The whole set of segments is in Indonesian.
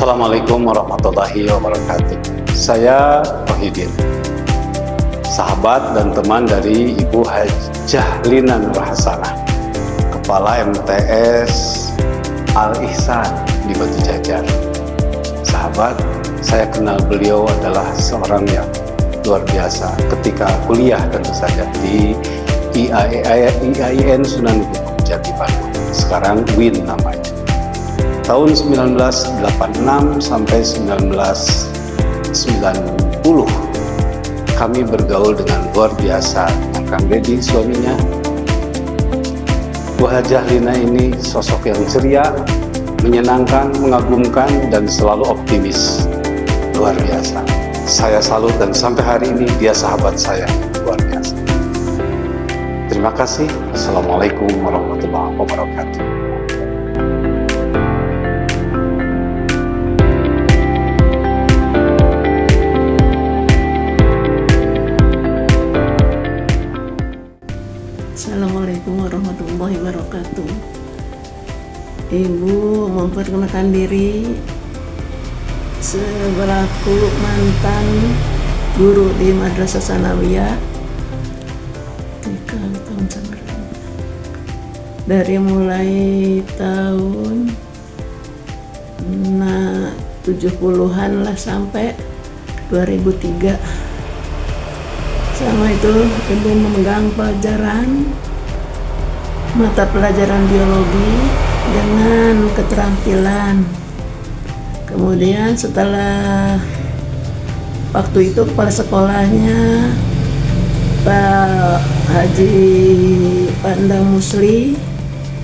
Assalamualaikum warahmatullahi wabarakatuh. Saya Rohidin, sahabat dan teman dari Ibu Hajah Lina Nur Hasanah, Kepala MTS Al-Ihsan di Batu Jajar. Sahabat, saya kenal beliau adalah seorang yang luar biasa ketika kuliah tentu saja di IAIN Sunan Gunung Jati Bandung, sekarang WIN namanya. Tahun 1986 sampai 1990 kami bergaul dengan luar biasa dengan Kang Deddy suaminya. Bu Hajah Lina ini sosok yang ceria, menyenangkan, mengagumkan, dan selalu optimis. Luar biasa. Saya salut dan sampai hari ini dia sahabat saya luar biasa. Terima kasih. Assalamualaikum warahmatullahi wabarakatuh. Assalamualaikum warahmatullahi wabarakatuh. Ibu memperkenalkan diri selaku mantan guru di Madrasah Sanawiyah 3 tahun dari mulai tahun 70-an lah sampai 2003. Selama itu ibu memegang pelajaran mata pelajaran biologi dengan keterampilan. Kemudian setelah waktu itu kepala sekolahnya Pak Haji Pandang Musli,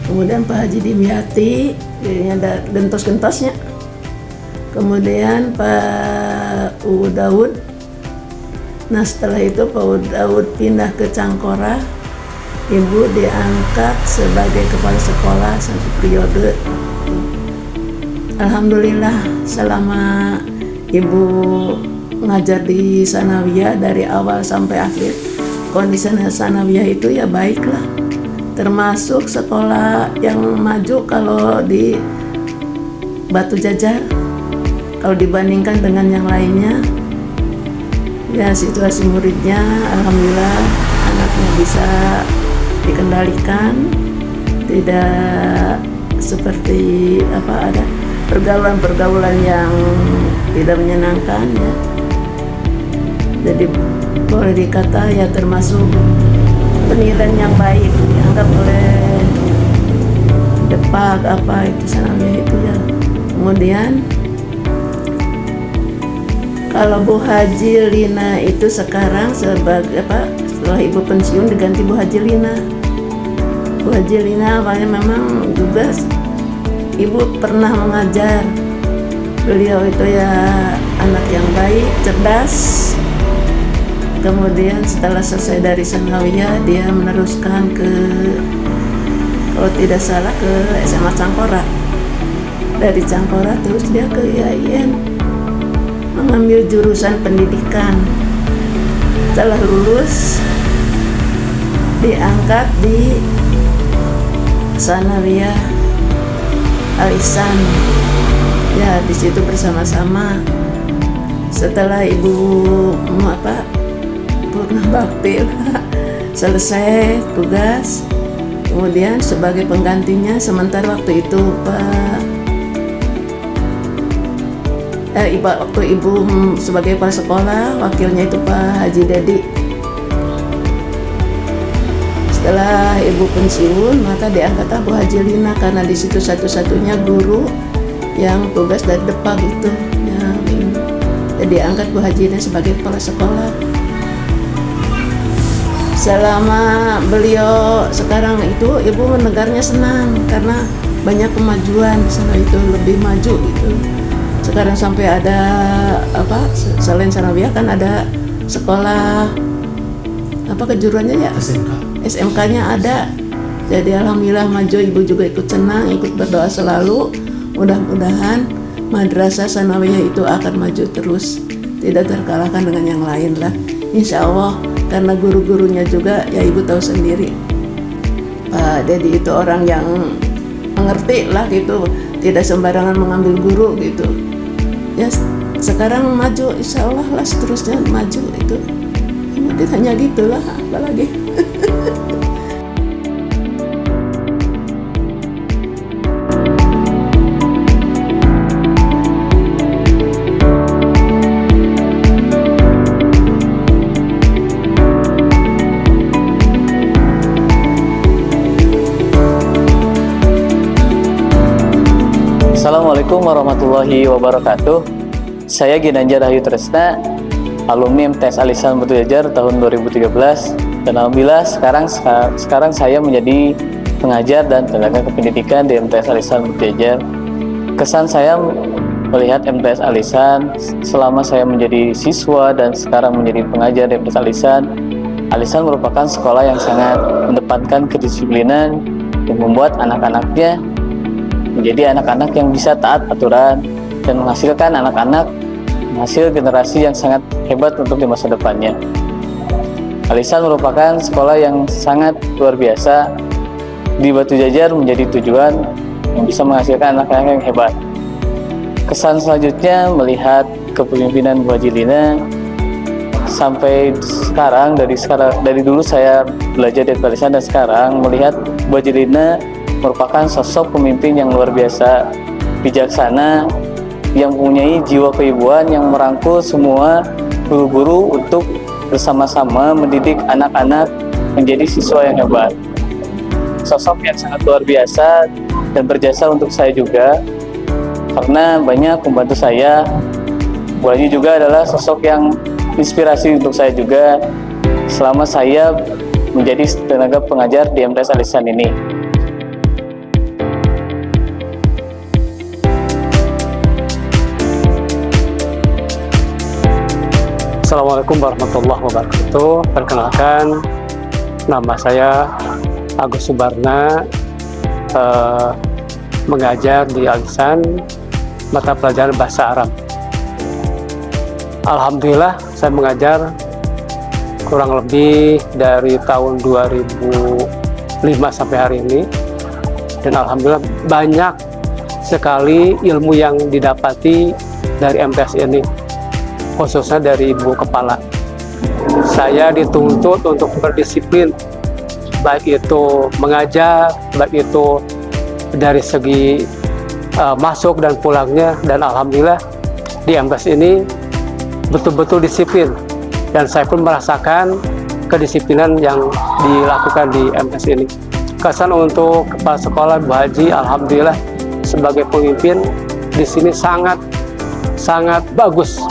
kemudian Pak Haji Dimyati, ini ada gentos-gentosnya. Kemudian Pak U Daud. Nah setelah itu Pak Daud pindah ke Cangkora, ibu diangkat sebagai kepala sekolah satu periode. Alhamdulillah selama ibu ngajar di Sanawiyah dari awal sampai akhir, kondisi Sanawiyah itu ya baiklah, termasuk sekolah yang maju kalau di Batu Jajar kalau dibandingkan dengan yang lainnya. Ya situasi muridnya alhamdulillah anaknya bisa dikendalikan, tidak seperti ada pergaulan-pergaulan yang tidak menyenangkan ya. Jadi boleh dikata ya termasuk penilaian yang baik dianggap oleh Depak itu Sanawiyah itu ya. Kemudian kalau Bu Haji Lina itu sekarang sebagai setelah ibu pensiun diganti Bu Haji Lina. Bu Haji Lina awalnya memang juga ibu pernah mengajar. Beliau itu ya anak yang baik, cerdas. Kemudian setelah selesai dari Sanawiyah dia meneruskan ke, kalau tidak salah, ke SMA Cangkora. Dari Cangkora terus dia ke IAIN mengambil jurusan pendidikan. Setelah lulus diangkat di Sanawiyah Al-Ihsan. Ya di situ bersama-sama. Setelah ibu purnah bakti selesai tugas, kemudian sebagai penggantinya sementara waktu itu waktu ibu sebagai kepala sekolah, wakilnya itu Pak Haji Dedi. Setelah ibu pensiun, maka diangkat Bu Haji Lina karena di situ satu-satunya guru yang tugas dari Depak itu. Ya, jadi angkat Bu Haji Lina sebagai kepala sekolah. Selama beliau sekarang itu, ibu mendengarnya senang karena banyak kemajuan. Setelah itu lebih maju gitu. Sekarang sampai ada selain Sanawiyah kan ada sekolah kejuruannya ya SMK-nya ada. Jadi alhamdulillah maju, ibu juga ikut senang, ikut berdoa selalu. Mudah-mudahan Madrasah Sanawiyah itu akan maju terus, tidak terkalahkan dengan yang lain lah. Insya Allah, karena guru-gurunya juga ya ibu tahu sendiri, Pak Dedi itu orang yang mengerti lah gitu, tidak sembarangan mengambil guru gitu. ya sekarang maju, insya Allah lah seterusnya maju itu. Mungkin hanya gitulah, apalagi. Assalamualaikum warahmatullahi wabarakatuh. Saya Ginanjar Rahayu Tresna, alumni MTS Al-Ihsan Batu Jajar tahun 2013, dan alhamdulillah sekarang saya menjadi pengajar dan tenaga kependidikan di MTS Al-Ihsan Batu Jajar. Kesan saya melihat MTS Al-Ihsan selama saya menjadi siswa dan sekarang menjadi pengajar di MTS Al-Ihsan. Al-Ihsan merupakan sekolah yang sangat mendepankan kedisiplinan yang membuat anak-anaknya menjadi anak-anak yang bisa taat aturan dan menghasilkan menghasil generasi yang sangat hebat untuk di masa depannya. Al-Ihsan merupakan sekolah yang sangat luar biasa di Batu Jajar, menjadi tujuan yang bisa menghasilkan anak-anak yang hebat. Kesan selanjutnya melihat kepemimpinan Bu Haji Lina sampai sekarang, dari dulu saya belajar di Al-Ihsan dan sekarang melihat Bu Haji Lina merupakan sosok pemimpin yang luar biasa, bijaksana, yang mempunyai jiwa keibuan yang merangkul semua guru-guru untuk bersama-sama mendidik anak-anak menjadi siswa yang hebat. Sosok yang sangat luar biasa dan berjasa untuk saya juga, karena banyak membantu saya. Bu Haji juga adalah sosok yang inspirasi untuk saya juga selama saya menjadi tenaga pengajar di MTS Al-Ihsan ini. Assalamualaikum warahmatullahi wabarakatuh. Perkenalkan, nama saya Agus Subarna, mengajar di Al-Ihsan mata pelajaran bahasa Arab. Alhamdulillah saya mengajar kurang lebih dari tahun 2005 sampai hari ini, dan alhamdulillah banyak sekali ilmu yang didapati dari MTS ini, khususnya dari Ibu Kepala. Saya dituntut untuk berdisiplin, baik itu mengajar, baik itu dari segi masuk dan pulangnya, dan alhamdulillah di MTS ini betul-betul disiplin, dan saya pun merasakan kedisiplinan yang dilakukan di MTS ini. Kesan untuk kepala sekolah Bu Haji, alhamdulillah sebagai pemimpin di sini sangat bagus.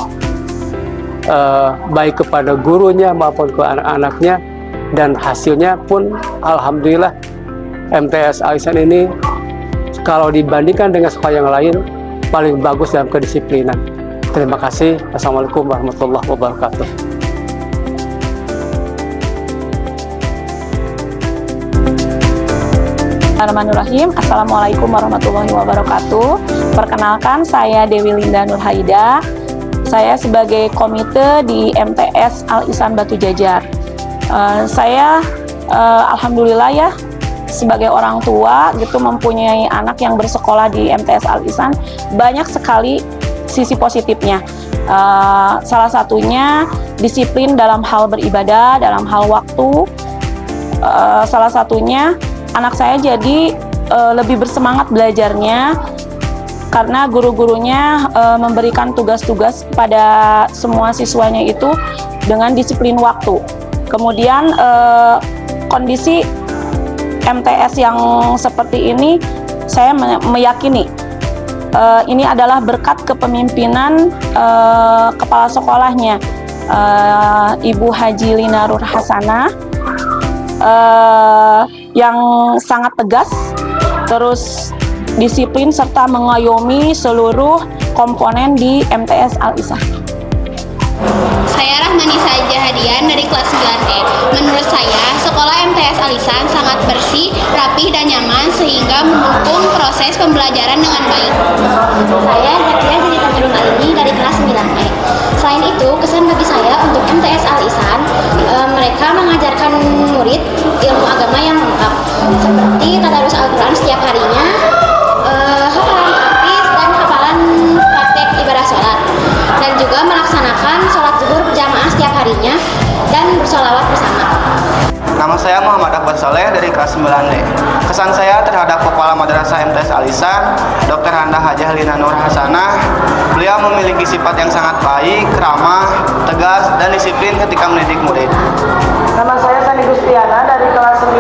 Baik kepada gurunya maupun ke anak-anaknya, dan hasilnya pun alhamdulillah MTS Al-Ihsan ini kalau dibandingkan dengan sekolah yang lain paling bagus dalam kedisiplinan. Terima kasih. Assalamualaikum warahmatullahi wabarakatuh. Bismillahirrahmanirrahim. Assalamualaikum warahmatullahi wabarakatuh. Perkenalkan, saya Dewi Linda Nurhaida. Saya sebagai komite di MTS Al-Ihsan Batu Jajar. Saya alhamdulillah ya, sebagai orang tua gitu mempunyai anak yang bersekolah di MTS Al-Ihsan, banyak sekali sisi positifnya. Salah satunya disiplin dalam hal beribadah, dalam hal waktu. Salah satunya anak saya jadi lebih bersemangat belajarnya, karena guru-gurunya memberikan tugas-tugas kepada semua siswanya itu dengan disiplin waktu. Kemudian kondisi MTS yang seperti ini, saya meyakini ini adalah berkat kepemimpinan kepala sekolahnya, Ibu Haji Lina Nur Hasanah, yang sangat tegas, terus disiplin serta mengayomi seluruh komponen di MTS Al-Ihsan. Saya Rahmanisa Jahadian dari kelas 9E. Menurut saya, sekolah MTS Al-Ihsan sangat bersih, rapih, dan nyaman sehingga mendukung proses pembelajaran dengan baik. Saya Zakia dari Tanjung Alini dari kelas 9E. Selain itu, kesan bagi saya untuk MTS Al-Ihsan, mereka mengajarkan murid ilmu agama yang lengkap, seperti tadarus Al-Quran setiap harinya, hafalan hadis, dan hafalan praktek ibadah sholat. harinya dan bersolawat bersama. Nama saya Muhammad Akbar Soleh dari kelas 9D. Kesan saya terhadap Kepala Madrasah MTS Al-Ihsan, Dr. Handa Hajah Lina Nur Hasanah, beliau memiliki sifat yang sangat baik, ramah, tegas, dan disiplin ketika mendidik murid. Nama saya Sani Gustiana dari kelas 9